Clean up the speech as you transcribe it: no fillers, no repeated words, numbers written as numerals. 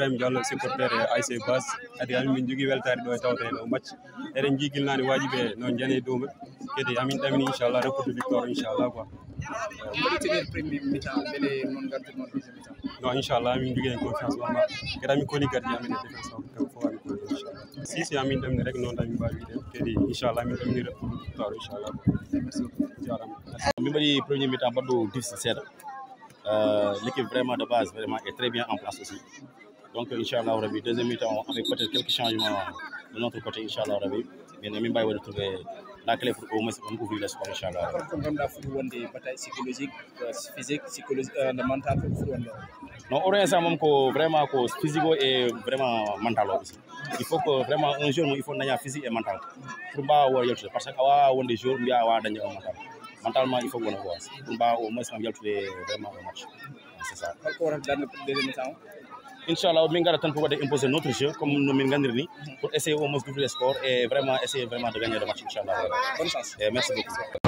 Ibrahima Diallo supporter ASC Base adi amin jogi weltare ɗo e tawte ɗo match eɗen jigilnani wajiɓe noon jani douma kadi amin ɗamini inchallah report victoire inchallah quoi non inchallah amin jogui hen confiance wama kadi amin koni gardien amin e défense o fo amin koni inchallah si amin ɗamini rek noon amin mbawi wiide kadi inchallah amin ɗamini report victoire inchallah jarama min mbaɗi premier mi-temps mbaɗɗo difficile seeɗa l'équipe vraiment de base vraiment est très bien en place aussi. Donc, Inch'Allah, Rabbi, deuxième mi-temps, avec peut-être quelques changements de notre côté, Inch'Allah, Rabbi. Mais nous avons trouvé la clé pour au moins ouvrir le score, Inch'Allah. Comment on a des batailles psychologiques, physiques, mentales non, on a vraiment physique et vraiment mental aussi. Il faut que vraiment un jour, il faut un physique et mental. Pour pas parce que on des jours, il y a un mental. Mentalement, il faut qu'on voit. Pour au moins vraiment un match. C'est ça. Inch'Allah, nous allons imposer notre jeu comme nous l'avons pour essayer au moins d'ouvrir le score et vraiment essayer de gagner le match. Inch'Allah. Bonne chance. Merci beaucoup.